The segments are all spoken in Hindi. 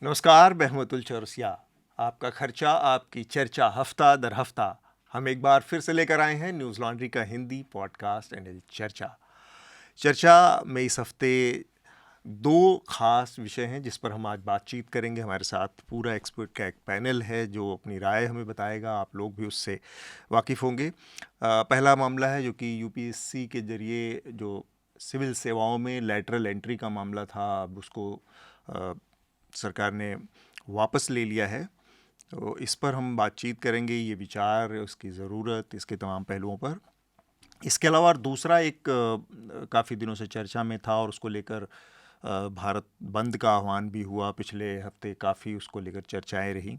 नमस्कार, महमूदुल चौरसिया। आपका खर्चा आपकी चर्चा हफ्ता दर हफ्ता हम एक बार फिर से लेकर आए हैं न्यूज़ लॉन्ड्री का हिंदी पॉडकास्ट एनएल चर्चा। चर्चा में इस हफ्ते दो खास विषय हैं जिस पर हम आज बातचीत करेंगे। हमारे साथ पूरा एक्सपर्ट का एक पैनल है जो अपनी राय हमें बताएगा, आप लोग भी उससे वाकिफ़ होंगे। पहला मामला है जो कि यूपीएससी के जरिए जो सिविल सेवाओं में लैटरल एंट्री का मामला था, अब उसको अ, सरकार ने वापस ले लिया है। तो इस पर हम बातचीत करेंगे, ये विचार, उसकी ज़रूरत, इसके तमाम पहलुओं पर। इसके अलावा दूसरा एक काफ़ी दिनों से चर्चा में था और उसको लेकर भारत बंद का आह्वान भी हुआ पिछले हफ्ते, काफ़ी उसको लेकर चर्चाएं रहीं।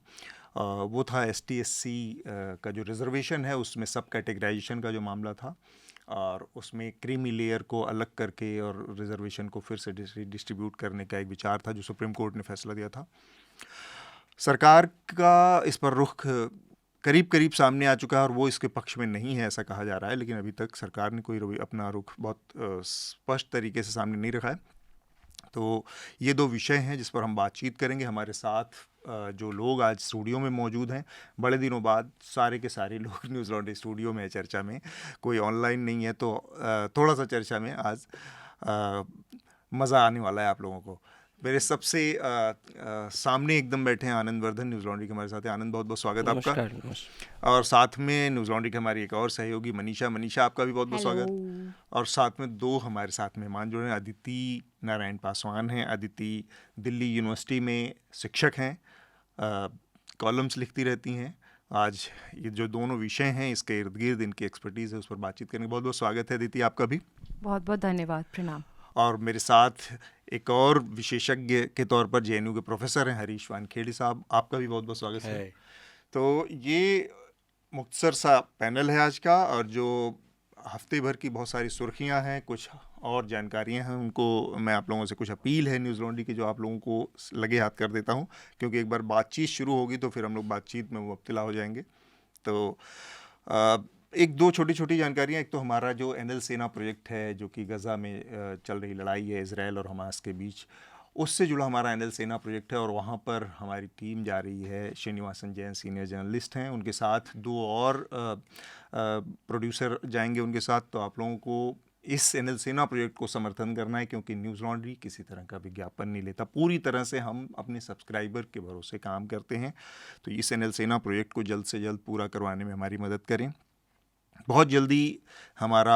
वो था एसटी/एससी का जो रिज़र्वेशन है उसमें सब कैटेगराइजेशन का जो मामला था, और उसमें क्रीमी लेयर को अलग करके और रिज़र्वेशन को फिर से डिस्ट्रीब्यूट करने का एक विचार था जो सुप्रीम कोर्ट ने फैसला दिया था। सरकार का इस पर रुख करीब करीब सामने आ चुका है और वो इसके पक्ष में नहीं है ऐसा कहा जा रहा है, लेकिन अभी तक सरकार ने कोई अपना रुख बहुत स्पष्ट तरीके से सामने नहीं रखा है। तो ये दो विषय हैं जिस पर हम बातचीत करेंगे। हमारे साथ जो लोग आज स्टूडियो में मौजूद हैं, बड़े दिनों बाद सारे के सारे लोग न्यूज़ लॉन्ड्री स्टूडियो में है चर्चा में, कोई ऑनलाइन नहीं है, तो थोड़ा सा चर्चा में आज मज़ा आने वाला है आप लोगों को। मेरे सबसे सामने एकदम बैठे हैं आनंद वर्धन, न्यूज़ लॉन्ड्री के हमारे साथ हैं। आनंद, बहुत बहुत स्वागत आपका। नमस्कार। नमस्कार। और साथ में न्यूज़ लॉन्ड्री के हमारी एक और सहयोगी मनीषा, आपका भी बहुत बहुत स्वागत। और साथ में दो हमारे साथ मेहमान जुड़े हैं। अदिति नारायण पासवान हैं। अदिति दिल्ली यूनिवर्सिटी में शिक्षक हैं, कॉलम्स लिखती रहती हैं। आज ये जो दोनों विषय हैं, इसके इर्द गिर्द इनकी एक्सपर्टीज़ है, उस पर बातचीत करने बहुत बहुत स्वागत है अदिति, आपका भी। बहुत बहुत धन्यवाद, प्रणाम। और मेरे साथ एक और विशेषज्ञ के तौर पर जेएनयू के प्रोफेसर हैं हरीश वानखेड़े साहब, आपका भी बहुत बहुत स्वागत है। तो ये मुख्तसर सा पैनल है आज का, और जो हफ्ते भर की बहुत सारी सुर्खियां हैं, कुछ और जानकारियां हैं, उनको मैं आप लोगों से, कुछ अपील है न्यूज़ लॉन्ड्री की जो आप लोगों को लगे हाथ कर देता हूं, क्योंकि एक बार बातचीत शुरू होगी तो फिर हम लोग बातचीत में मुब्तला हो जाएंगे। तो एक दो छोटी छोटी जानकारियाँ। एक तो हमारा जो एनएल सेना प्रोजेक्ट है जो कि गज़ा में चल रही लड़ाई है इज़राइल और हमास के बीच, उससे जुड़ा हमारा एनएल सेना प्रोजेक्ट है, और वहाँ पर हमारी टीम जा रही है। श्रीनिवासन जैन सीनियर जर्नलिस्ट हैं, उनके साथ दो और प्रोड्यूसर जाएंगे उनके साथ। तो आप लोगों को इस एनएल सेना प्रोजेक्ट को समर्थन करना है, क्योंकि न्यूज़ लॉन्ड्री किसी तरह का विज्ञापन नहीं लेता, पूरी तरह से हम अपने सब्सक्राइबर के भरोसे काम करते हैं। तो इस एनएल सेना प्रोजेक्ट को जल्द से जल्द पूरा करवाने में हमारी मदद करें। बहुत जल्दी हमारा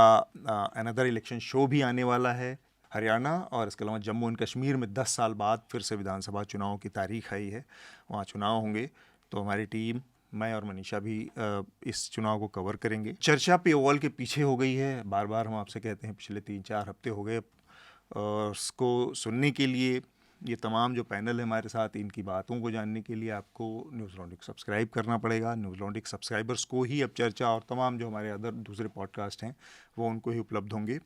अनदर इलेक्शन शो भी आने वाला है हरियाणा, और इसके अलावा जम्मू एंड कश्मीर में 10 साल बाद फिर से विधानसभा चुनाव की तारीख आई है, वहाँ चुनाव होंगे। तो हमारी टीम, मैं और मनीषा भी इस चुनाव को कवर करेंगे। चर्चा पे वॉल के पीछे हो गई है, बार बार हम आपसे कहते हैं, पिछले 3-4 हफ्ते हो गए। उसको सुनने के लिए, ये तमाम जो पैनल है हमारे साथ, इनकी बातों को जानने के लिए आपको न्यूज़ लॉन्ड्री को सब्सक्राइब करना पड़ेगा। न्यूज़ लॉन्ड्री के सब्सक्राइबर्स को ही अब चर्चा और तमाम जो हमारे अदर दूसरे पॉडकास्ट हैं वो उनको ही उपलब्ध होंगे।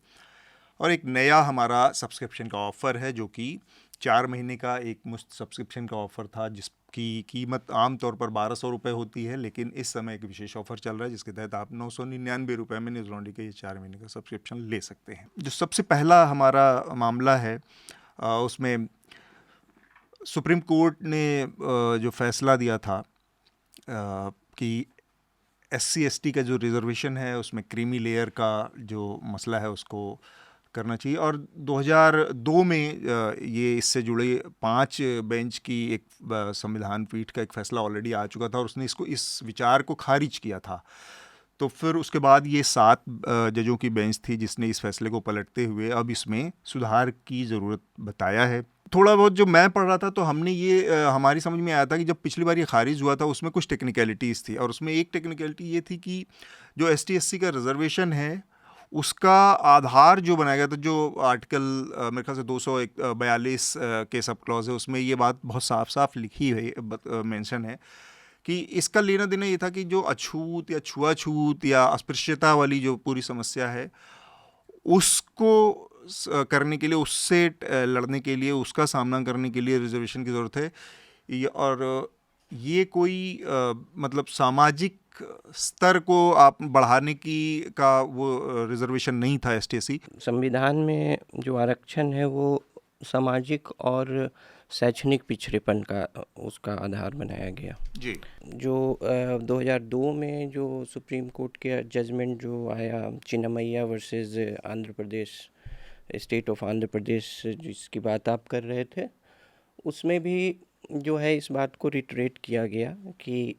और एक नया हमारा सब्सक्रिप्शन का ऑफ़र है जो कि 4 महीने का एक मुफ्त सब्सक्रिप्शन का ऑफ़र था, जिसकी कीमत आमतौर पर 1200 रुपये होती है, लेकिन इस समय एक विशेष ऑफ़र चल रहा है जिसके तहत आप 999 रुपये में न्यूज़ लॉन्ड्री का ये 4 महीने का सब्सक्रिप्शन ले सकते हैं। जो सबसे पहला हमारा मामला है, उसमें सुप्रीम कोर्ट ने जो फैसला दिया था कि SC/ST का जो रिज़र्वेशन है उसमें क्रीमी लेयर का जो मसला है उसको करना चाहिए। और 2002 में ये इससे जुड़े 5 बेंच की एक संविधान पीठ का एक फ़ैसला ऑलरेडी आ चुका था और उसने इस विचार को खारिज किया था। तो फिर उसके बाद ये 7 जजों की बेंच थी जिसने इस फैसले को पलटते हुए अब इसमें सुधार की ज़रूरत बताया है। थोड़ा बहुत जो मैं पढ़ रहा था तो हमने ये हमारी समझ में आया था कि जब पिछली बार ये खारिज हुआ था उसमें कुछ टेक्निकलिटीज़ थी, और उसमें एक टेक्निकलिटी ये थी कि जो ST/SC का रिजर्वेशन है उसका आधार जो बनाया गया था, जो आर्टिकल मेरे ख्याल से 242 के सब क्लॉज है, उसमें ये बात बहुत साफ साफ लिखी हुई मेंशन है कि इसका लेना देना ये था कि जो अछूत या छुआछूत या अस्पृश्यता वाली जो पूरी समस्या है उसको करने के लिए, उससे लड़ने के लिए, उसका सामना करने के लिए रिजर्वेशन की ज़रूरत है। और ये कोई मतलब सामाजिक स्तर को आप बढ़ाने की का वो रिजर्वेशन नहीं था ST/SC। संविधान में जो आरक्षण है वो सामाजिक और शैक्षणिक पिछड़ेपन का उसका आधार बनाया गया जी। जो 2002 में जो सुप्रीम कोर्ट के जजमेंट जो आया Chinnamaiah versus Andhra Pradesh, state of Andhra Pradesh, जिसकी बात आप कर रहे थे, उसमें भी जो है इस बात को रिटरेट किया गया कि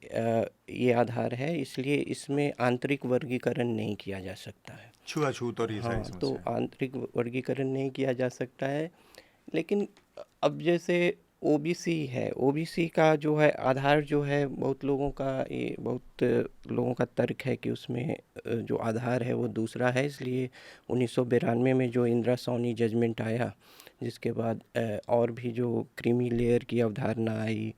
ये आधार है, इसलिए इसमें आंतरिक वर्गीकरण नहीं किया जा सकता है। छुआछूत और ये सारी हाँ, तो समस्या। आंतरिक वर्गीकरण नहीं किया जा सकता है। लेकिन अब जैसे ओबीसी है, ओबीसी का जो है आधार जो है बहुत लोगों का तर्क है कि उसमें जो आधार है वो दूसरा है, इसलिए 1992 में जो इंदिरा सोनी जजमेंट आया, जिसके बाद और भी जो क्रीमी लेयर की अवधारणा आई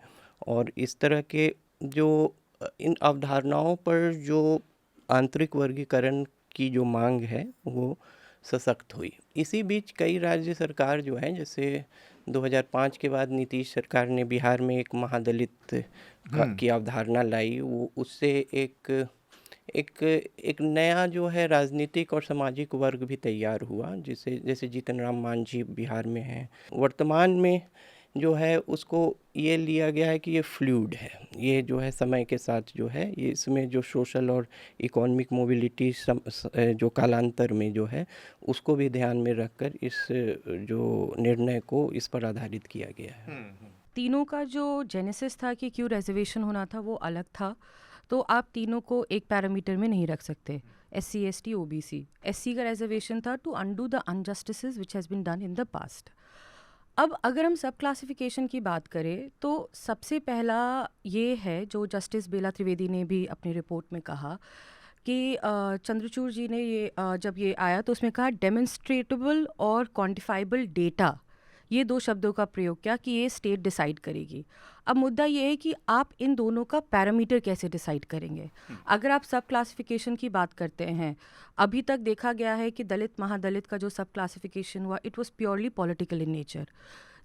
और इस तरह के जो इन अवधारणाओं पर जो आंतरिक वर्गीकरण की जो मांग है वो सशक्त हुई। इसी बीच कई राज्य सरकार जो है, जैसे 2005 के बाद नीतीश सरकार ने बिहार में एक महादलित की अवधारणा लाई, वो उससे एक नया जो है राजनीतिक और सामाजिक वर्ग भी तैयार हुआ, जैसे जीतन राम मांझी बिहार में हैं। वर्तमान में जो है उसको ये लिया गया है कि ये फ्लूइड है, ये जो है समय के साथ जो है ये इसमें जो सोशल और इकोनॉमिक मोबिलिटी जो कालांतर में जो है उसको भी ध्यान में रखकर इस जो निर्णय को इस पर आधारित किया गया है। तीनों का जो जेनेसिस था कि क्यों रिजर्वेशन होना था वो अलग था, तो आप तीनों को एक पैरामीटर में नहीं रख सकते। SC, ST, OBC। SC का रिजर्वेशन था to undo the injustices which has been done in the past. अब अगर हम सब क्लासिफिकेशन की बात करें तो सबसे पहला ये है जो जस्टिस बेला त्रिवेदी ने भी अपनी रिपोर्ट में कहा कि चंद्रचूड़ जी ने ये जब ये आया तो उसमें कहा डेमोन्स्ट्रेटेबल और क्वांटिफाइबल डेटा, ये दो शब्दों का प्रयोग किया कि ये स्टेट डिसाइड करेगी। अब मुद्दा ये है कि आप इन दोनों का पैरामीटर कैसे डिसाइड करेंगे। अगर आप सब क्लासिफिकेशन की बात करते हैं, अभी तक देखा गया है कि दलित महादलित का जो सब क्लासिफिकेशन हुआ it was purely political in nature.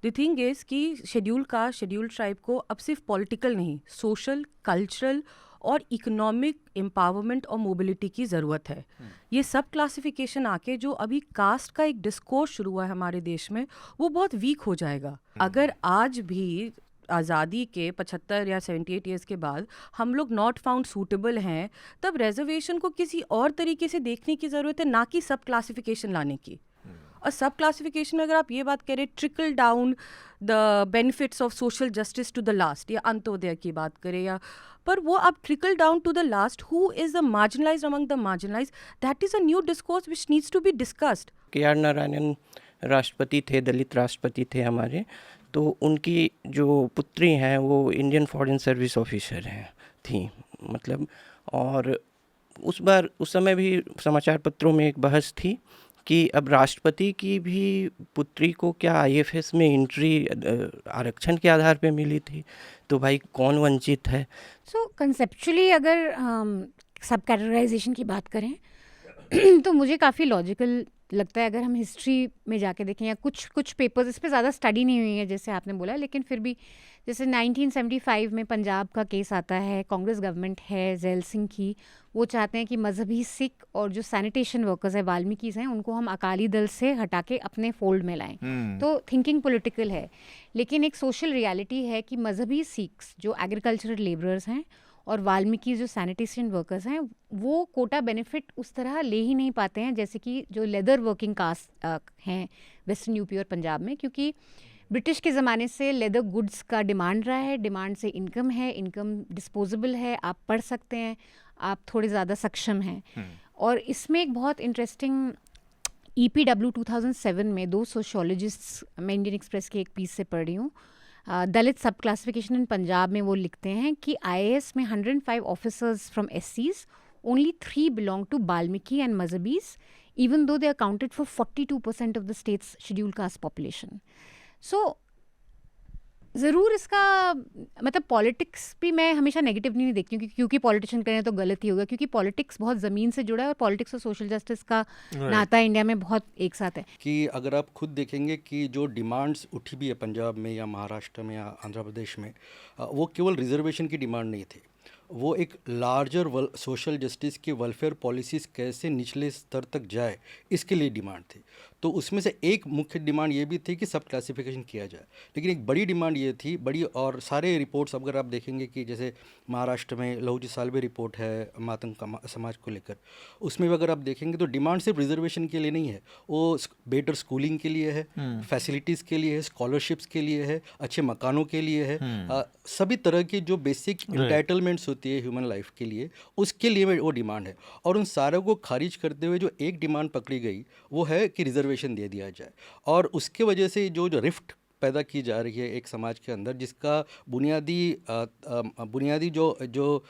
The thing is कि शेड्यूल कास्ट, शेड्यूल ट्राइब को अब सिर्फ पॉलिटिकल नहीं, सोशल, कल्चरल और इकोनॉमिक एम्पावरमेंट और मोबिलिटी की ज़रूरत है। ये सब क्लासिफिकेशन आके जो अभी कास्ट का एक डिस्कोर्स शुरू हुआ है हमारे देश में, वो बहुत वीक हो जाएगा। अगर आज भी आज़ादी के 75 या 78 ईयर्स के बाद हम लोग नॉट फाउंड सूटेबल हैं, तब रिजर्वेशन को किसी और तरीके से देखने की ज़रूरत है, ना कि सब क्लासिफिकेशन लाने की। और सब क्लासिफिकेशन में अगर आप ये बात करें trickle down the benefits of social justice to the last, या अंत्योदय की बात करें, या पर वो आप trickle down to the last, who is the marginalised among the marginalised, that is a new discourse which needs to be discussed. KR Narayanan राष्ट्रपति थे, दलित राष्ट्रपति थे हमारे, तो उनकी जो पुत्री हैं वो इंडियन फॉरेन सर्विस ऑफिसर थी, मतलब। और उस समय भी समाचार पत्रों में एक बहस थी कि अब राष्ट्रपति की भी पुत्री को क्या IFS में एंट्री आरक्षण के आधार पे मिली थी, तो भाई कौन वंचित है। सो कंसेप्चुअली अगर सब कैटेगराइजेशन की बात करें तो मुझे काफ़ी लॉजिकल लगता है। अगर हम हिस्ट्री में जाके देखें, या कुछ पेपर्स इस पे ज़्यादा स्टडी नहीं हुई है जैसे आपने बोला, लेकिन फिर भी जैसे 1975 में पंजाब का केस आता है, कांग्रेस गवर्नमेंट है जैल सिंह की, वो चाहते हैं कि मजहबी सिख और जो सैनिटेशन वर्कर्स हैं, वाल्मीकिस हैं, उनको हम अकाली दल से हटा के अपने फोल्ड में लाएं। तो थिंकिंग पॉलिटिकल है, लेकिन एक सोशल रियलिटी है कि मजहबी सिख्स जो एग्रीकल्चरल लेबरर्स हैं और वाल्मीकि जो सैनिटेशन वर्कर्स हैं, वो कोटा बेनिफिट उस तरह ले ही नहीं पाते हैं जैसे कि जो लेदर वर्किंग कास्ट हैं वेस्टर्न यूपी और पंजाब में, क्योंकि ब्रिटिश के ज़माने से लेदर गुड्स का डिमांड रहा है, डिमांड से इनकम है, इनकम डिस्पोजेबल है, आप पढ़ सकते हैं, आप थोड़े ज़्यादा सक्षम हैं। और इसमें एक बहुत इंटरेस्टिंग EPW 2007 में 2 सोशियोलॉजिस्ट्स, मैं इंडियन एक्सप्रेस के एक पीस से पढ़ रही हूँ, दलित सब क्लासिफिकेशन इन पंजाब में, वो लिखते हैं कि IAS में 105 officers from SCs, only 3 belong to Balmiki and Mazhabis, even though they accounted for 42% of the state's scheduled caste population. So ज़रूर इसका मतलब पॉलिटिक्स भी मैं हमेशा नेगेटिव नहीं देखती हूँ, क्योंकि पॉलिटिशियन करें तो गलत ही होगा, क्योंकि पॉलिटिक्स बहुत ज़मीन से जुड़ा है और पॉलिटिक्स और सोशल जस्टिस का नाता इंडिया में बहुत एक साथ है। कि अगर आप खुद देखेंगे कि जो डिमांड्स उठी भी है पंजाब में या महाराष्ट्र में या आंध्र प्रदेश में, वो केवल रिजर्वेशन की डिमांड नहीं थी, वो एक लार्जर सोशल जस्टिस की वेलफेयर पॉलिसीज़ कैसे निचले स्तर तक जाए इसके लिए डिमांड थी। तो उसमें से एक मुख्य डिमांड ये भी थी कि सब क्लासिफिकेशन किया जाए, लेकिन एक बड़ी डिमांड ये थी बड़ी, और सारे रिपोर्ट्स अगर आप देखेंगे कि जैसे महाराष्ट्र में लहूजी सालवे रिपोर्ट है मातंग समाज को लेकर, उसमें भी अगर आप देखेंगे तो डिमांड सिर्फ रिजर्वेशन के लिए नहीं है, वो बेटर स्कूलिंग के लिए है, फैसिलिटीज़ के लिए है, स्कॉलरशिप्स के लिए है, अच्छे मकानों के लिए है, सभी तरह की जो बेसिक इंटाइटलमेंट्स होती है ह्यूमन लाइफ के लिए, उसके लिए वो डिमांड है। और उन सारों को खारिज करते हुए जो एक डिमांड पकड़ी गई वो है कि रिजर्वेशन दे दिया जाए, और उसके वजह से जो रिफ्ट पैदा की जा रही है एक समाज के अंदर, जिसका बुनियादी जो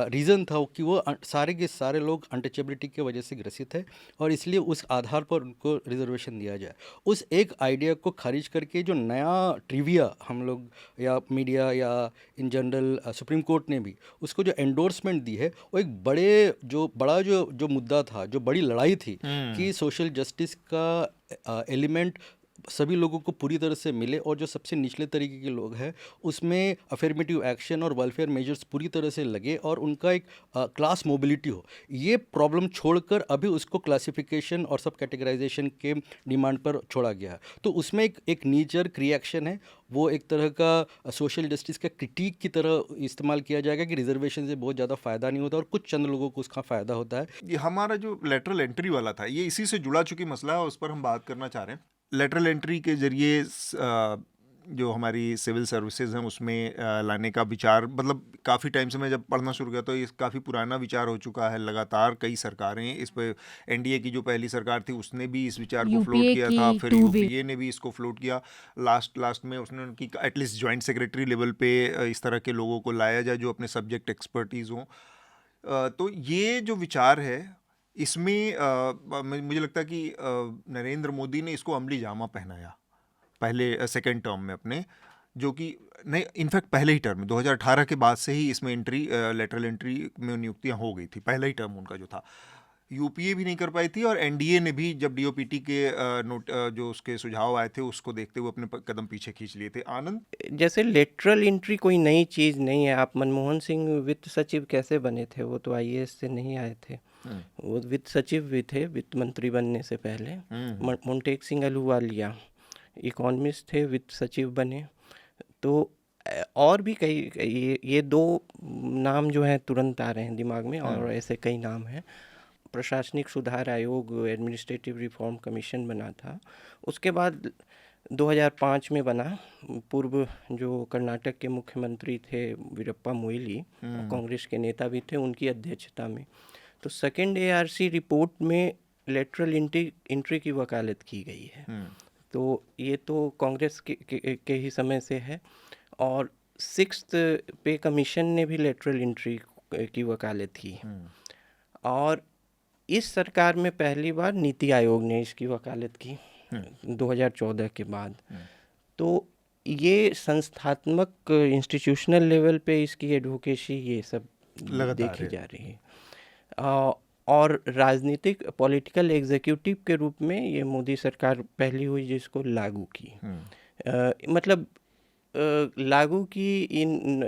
रीज़न था कि वो सारे के सारे लोग अनटचेबिलिटी की वजह से ग्रसित है, और इसलिए उस आधार पर उनको रिजर्वेशन दिया जाए। उस एक आइडिया को खारिज करके जो नया ट्रिविया हम लोग या मीडिया या इन जनरल सुप्रीम कोर्ट ने भी उसको जो एंडोर्समेंट दी है, वो एक बड़ा जो मुद्दा था, जो बड़ी लड़ाई थी कि सोशल जस्टिस का एलिमेंट सभी लोगों को पूरी तरह से मिले, और जो सबसे निचले तरीके के लोग हैं उसमें अफर्मेटिव एक्शन और वेलफेयर मेजर्स पूरी तरह से लगे, और उनका एक क्लास मोबिलिटी हो। ये प्रॉब्लम छोड़कर अभी उसको क्लासिफिकेशन और सब कैटेगराइजेशन के डिमांड पर छोड़ा गया है। तो उसमें एक नीचर रिएक्शन है, वो एक तरह का सोशल जस्टिस का क्रिटिक की तरह इस्तेमाल किया जाएगा कि रिजर्वेशन से बहुत ज़्यादा फ़ायदा नहीं होता और कुछ चंद लोगों को उसका फ़ायदा होता है। ये हमारा जो लेटरल एंट्री वाला था, ये इसी से जुड़ा चुकी मसला है, उस पर हम बात करना चाह रहे हैं। लेटरल एंट्री के जरिए जो हमारी सिविल सर्विसेज हैं उसमें लाने का विचार, मतलब काफ़ी टाइम से मैं जब पढ़ना शुरू किया तो ये काफ़ी पुराना विचार हो चुका है। लगातार कई सरकारें इस पर, एनडीए की जो पहली सरकार थी उसने भी इस विचार को फ्लोट किया था, फिर यूपीए ने भी इसको फ्लोट किया, लास्ट में उसने उनकी एटलीस्ट जॉइंट सेक्रेटरी लेवल पे इस तरह के लोगों को लाया जाए जो अपने सब्जेक्ट एक्सपर्टीज़ हों। तो ये जो विचार है इसमें मुझे लगता है कि नरेंद्र मोदी ने इसको अमली जामा पहनाया पहले सेकेंड टर्म में अपने, जो कि नहीं, इनफैक्ट पहले ही टर्म में 2018 के बाद से ही इसमें लेटरल एंट्री में नियुक्तियां हो गई थी। पहला ही टर्म उनका जो था, यूपीए भी नहीं कर पाई थी, और एनडीए ने भी जब डीओपीटी के जो उसके सुझाव आए थे उसको देखते हुए अपने कदम पीछे खींच लिए थे। आनंद, जैसे लेटरल एंट्री कोई नई चीज़ नहीं है। आप मनमोहन सिंह वित्त सचिव कैसे बने थे? वो तो आईएएस से नहीं आए थे, वो वित्त सचिव भी थे वित्त मंत्री बनने से पहले। मोंटेक सिंह अहलूवालिया इकोनॉमिस्ट थे, वित्त सचिव बने। तो और भी कई ये दो नाम जो हैं तुरंत आ रहे हैं दिमाग में, और ऐसे कई नाम हैं। प्रशासनिक सुधार आयोग, एडमिनिस्ट्रेटिव रिफॉर्म कमीशन बना था, उसके बाद 2005 में बना। पूर्व जो कर्नाटक के मुख्यमंत्री थे वीरप्पा मोइली, कांग्रेस के नेता भी थे, उनकी अध्यक्षता में। तो सेकेंड एआरसी रिपोर्ट में लेटरल एंट्री की वकालत की गई है। तो ये तो कांग्रेस के ही समय से है। और 6th पे कमीशन ने भी लेटरल एंट्री की वकालत की। और इस सरकार में पहली बार नीति आयोग ने इसकी वकालत की 2014 के बाद। तो ये संस्थात्मक इंस्टीट्यूशनल लेवल पे इसकी एडवोकेसी ये सब देखी जा रही है। और राजनीतिक पॉलिटिकल एग्जीक्यूटिव के रूप में ये मोदी सरकार पहली हुई जिसको लागू की। मतलब लागू की इन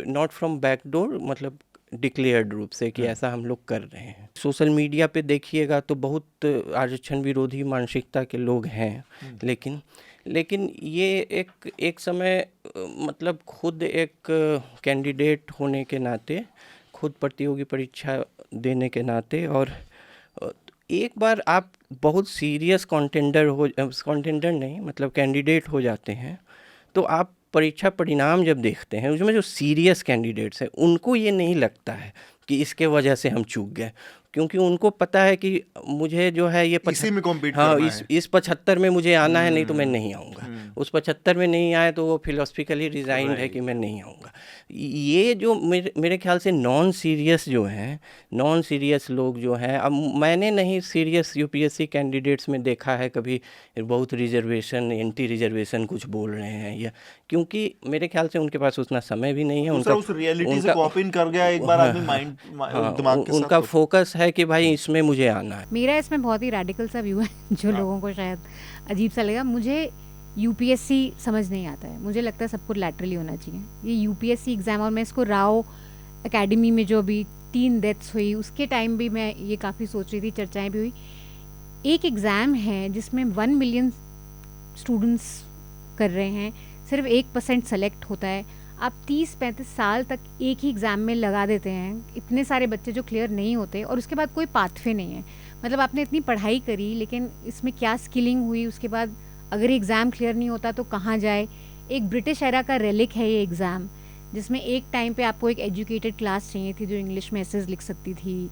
नॉट फ्रॉम बैकडोर, मतलब डिक्लेयर्ड रूप से कि ऐसा हम लोग कर रहे हैं। सोशल मीडिया पे देखिएगा तो बहुत आरक्षण विरोधी मानसिकता के लोग हैं, लेकिन ये एक समय मतलब खुद एक कैंडिडेट होने के नाते, खुद प्रतियोगी परीक्षा देने के नाते, और एक बार आप बहुत सीरियस कॉन्टेंडर नहीं, मतलब कैंडिडेट हो जाते हैं, तो आप परीक्षा परिणाम जब देखते हैं उसमें जो सीरियस कैंडिडेट्स हैं उनको ये नहीं लगता है कि इसके वजह से हम चूक गए, क्योंकि उनको पता है कि मुझे जो है ये इसी में कॉम्पीट इस 75 में मुझे आना है, नहीं तो मैं नहीं आऊँगा। उस 75 में नहीं आए तो वो फिलोसफिकली रिजाइंड है कि मैं नहीं आऊँगा। ये जो मेरे ख्याल से नॉन सीरियस लोग जो हैं, अब मैंने नहीं सीरियस यूपीएससी कैंडिडेट्स में देखा है कभी बहुत रिजर्वेशन, एंटी रिजर्वेशन कुछ बोल रहे हैं, या क्योंकि मेरे ख्याल से उनके पास उतना समय भी नहीं है। उनका उस रियलिटी से कॉपी इन कर गया एक बार आदमी माइंड दिमाग के साथ, उनका फोकस है कि भाई इसमें मुझे आना है। मेरा इसमें बहुत ही रेडिकल सा व्यू है जो लोगों को शायद अजीब सा लगेगा। मुझे यूपीएससी समझ नहीं आता है, मुझे लगता है सब कुछ लैटरली होना चाहिए। ये यूपीएससी एग्ज़ाम, और मैं इसको राव एकेडमी में जो अभी 3 डेथ्स हुई उसके टाइम भी मैं ये काफ़ी सोच रही थी, चर्चाएं भी हुई। एक एग्ज़ाम है जिसमें 1 मिलियन स्टूडेंट्स कर रहे हैं, सिर्फ 1% सेलेक्ट होता है। आप 30-35 साल तक एक ही एग्ज़ाम में लगा देते हैं, इतने सारे बच्चे जो क्लियर नहीं होते, और उसके बाद कोई पाथवे नहीं है। मतलब आपने इतनी पढ़ाई करी, लेकिन इसमें क्या स्किलिंग हुई, उसके बाद अगर एग्ज़ाम क्लियर नहीं होता तो कहाँ जाए। एक ब्रिटिश एरा का रेलिक है ये एग्ज़ाम, जिसमें एक टाइम पे आपको एक एजुकेटेड क्लास चाहिए थी जो इंग्लिश में एसेज लिख सकती थी।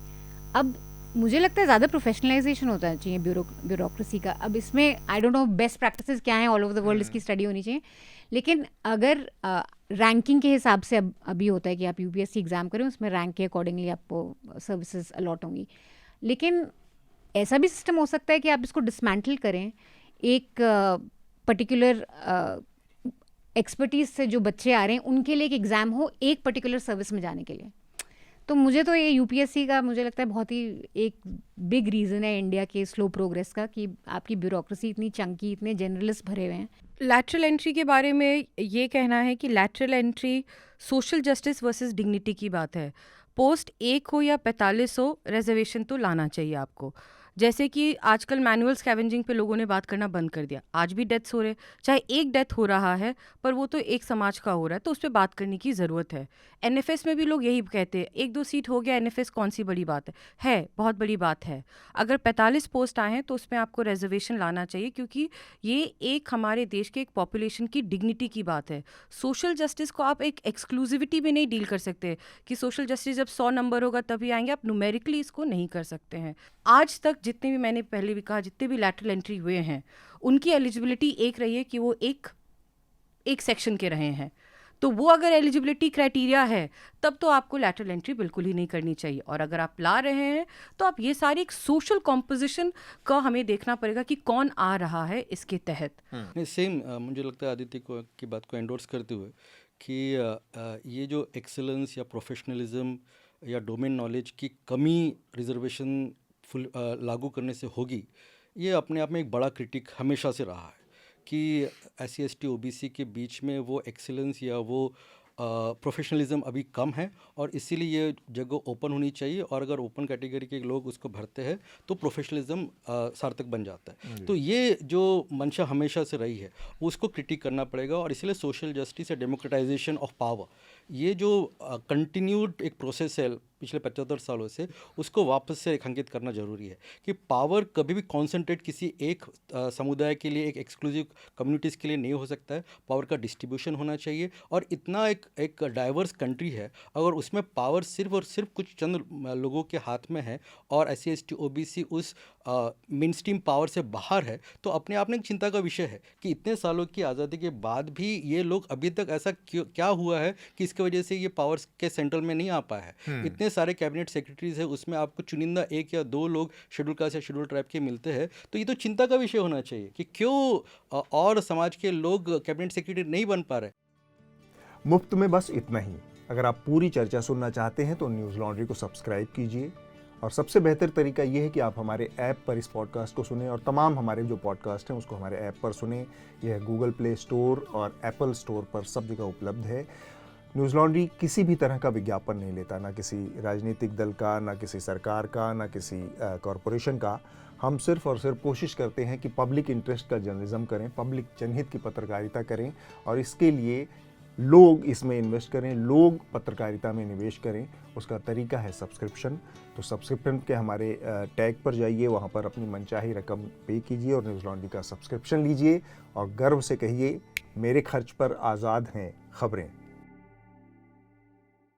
अब मुझे लगता है ज़्यादा प्रोफेशनलाइजेशन होता चाहिए ब्यूरोक्रेसी का। अब इसमें I don't know best practices क्या हैं ऑल ओवर द वर्ल्ड, इसकी स्टडी होनी चाहिए। लेकिन अगर रैंकिंग के हिसाब से अभी होता है कि आप यूपीएससी एग्ज़ाम करें, उसमें रैंक के अकॉर्डिंगली आपको सर्विसेज अलॉट होंगी। लेकिन ऐसा भी सिस्टम हो सकता है कि आप इसको डिसमेंटल करें, एक पर्टिकुलर एक्सपर्टीज से जो बच्चे आ रहे हैं उनके लिए एक एग्ज़ाम हो एक पर्टिकुलर सर्विस में जाने के लिए। तो मुझे तो ये यूपीएससी का मुझे लगता है बहुत ही एक बिग रीज़न है इंडिया के स्लो प्रोग्रेस का, कि आपकी ब्यूरोक्रेसी इतनी चंकी, इतने जनरलिस्ट भरे हुए हैं। लैटरल एंट्री के बारे में ये कहना है कि lateral entry social justice versus dignity की बात है। पोस्ट 1 हो या 45 हो, रिजर्वेशन तो लाना चाहिए आपको। जैसे कि आजकल मैनुअल स्कैवेंजिंग पे लोगों ने बात करना बंद कर दिया। आज भी डेथ्स हो रहे, चाहे एक डेथ हो रहा है पर वो तो एक समाज का हो रहा है, तो उस पर बात करने की ज़रूरत है। एनएफएस में भी लोग यही कहते हैं, 1-2 सीट हो गया एनएफएस, कौन सी बड़ी बात है बहुत बड़ी बात है। अगर 45 पोस्ट आए हैं तो उसमें आपको रिजर्वेशन लाना चाहिए, क्योंकि ये एक हमारे देश के एक पॉपुलेशन की डिग्निटी की बात है। सोशल जस्टिस को आप एक एक्सक्लूसिविटी में नहीं डील कर सकते कि सोशल जस्टिस जब 100 नंबर होगा तभी आएंगे, आप न्यूमेरिकली इसको नहीं कर सकते हैं। आज तक जितने भी, मैंने पहले भी कहा, जितने भी लैटरल एंट्री हुए हैं उनकी एलिजिबिलिटी एक रही है कि वो एक सेक्शन के रहे हैं। तो वो अगर एलिजिबिलिटी क्राइटेरिया है तब तो आपको लैटरल एंट्री बिल्कुल ही नहीं करनी चाहिए। और अगर आप ला रहे हैं तो आप ये सारी एक सोशल कॉम्पोजिशन का हमें देखना पड़ेगा कि कौन आ रहा है इसके तहत। नहीं, सेम मुझे लगता है आदित्य को की बात को एंडोर्स करते हुए कि ये जो एक्सेलेंस या प्रोफेशनलिज्म या डोमेन नॉलेज की कमी रिजर्वेशन लागू करने से होगी, ये अपने आप में एक बड़ा क्रिटिक हमेशा से रहा है कि SC ST OBC के बीच में वो एक्सेलेंस या वो प्रोफेशनलिज्म अभी कम है, और इसीलिए ये जगह ओपन होनी चाहिए। और अगर ओपन कैटेगरी के लोग उसको भरते हैं तो प्रोफेशनलिज्म सार्थक बन जाता है। तो ये जो मंशा हमेशा से रही है उसको क्रिटिक करना पड़ेगा, और इसलिए सोशल जस्टिस या डेमोक्रेटाइजेशन ऑफ पावर, ये जो कंटिन्यूड एक प्रोसेस है पिछले 75 सालों से, उसको वापस से रेखांकित करना जरूरी है कि पावर कभी भी कॉन्सेंट्रेट किसी एक समुदाय के लिए, एक एक्सक्लूसिव कम्युनिटीज़ के लिए नहीं हो सकता है। पावर का डिस्ट्रीब्यूशन होना चाहिए, और इतना एक डाइवर्स कंट्री है, अगर उसमें पावर सिर्फ और सिर्फ कुछ चंद लोगों के हाथ में है और SC ST OBC उस मेन स्ट्रीम पावर से बाहर है, तो अपने आप में एक चिंता का विषय है कि इतने सालों की आज़ादी के बाद भी ये लोग अभी तक ऐसा क्या हुआ है कि इसकी वजह से ये पावर्स के सेंट्रल में नहीं आ पाया है। इतने सारे कैबिनेट सेक्रेटरीज है, उसमें आपको चुनिंदा 1 या 2 लोग शेड्यूल कास्ट या शेड्यूल ट्राइब के मिलते हैं। तो ये तो चिंता का विषय होना चाहिए कि क्यों और समाज के लोग कैबिनेट सेक्रेटरी नहीं बन पा रहे। मुफ्त में बस इतना ही। अगर आप पूरी चर्चा सुनना चाहते हैं तो न्यूज़ लॉन्ड्री को सब्सक्राइब कीजिए, और सबसे बेहतर तरीका यह है कि आप हमारे ऐप पर इस पॉडकास्ट को सुनें, और तमाम हमारे जो पॉडकास्ट हैं उसको हमारे ऐप पर सुनें। यह गूगल प्ले स्टोर और एप्पल स्टोर पर सब जगह उपलब्ध है। न्यूज़ लॉन्ड्री किसी भी तरह का विज्ञापन नहीं लेता, ना किसी राजनीतिक दल का, ना किसी सरकार का, ना किसी कॉरपोरेशन का। हम सिर्फ और सिर्फ कोशिश करते हैं कि पब्लिक इंटरेस्ट का जर्नलिज्म करें, पब्लिक जनहित की पत्रकारिता करें, और इसके लिए लोग इसमें इन्वेस्ट करें, लोग पत्रकारिता में निवेश करें। उसका तरीका है सब्सक्रिप्शन। तो सब्सक्रिप्शन के हमारे टैग पर जाइए, वहाँ पर अपनी मनचाही रकम पे कीजिए और न्यूज़ लॉन्ड्री का सब्सक्रिप्शन लीजिए, और गर्व से कहिए, मेरे खर्च पर आज़ाद हैं खबरें।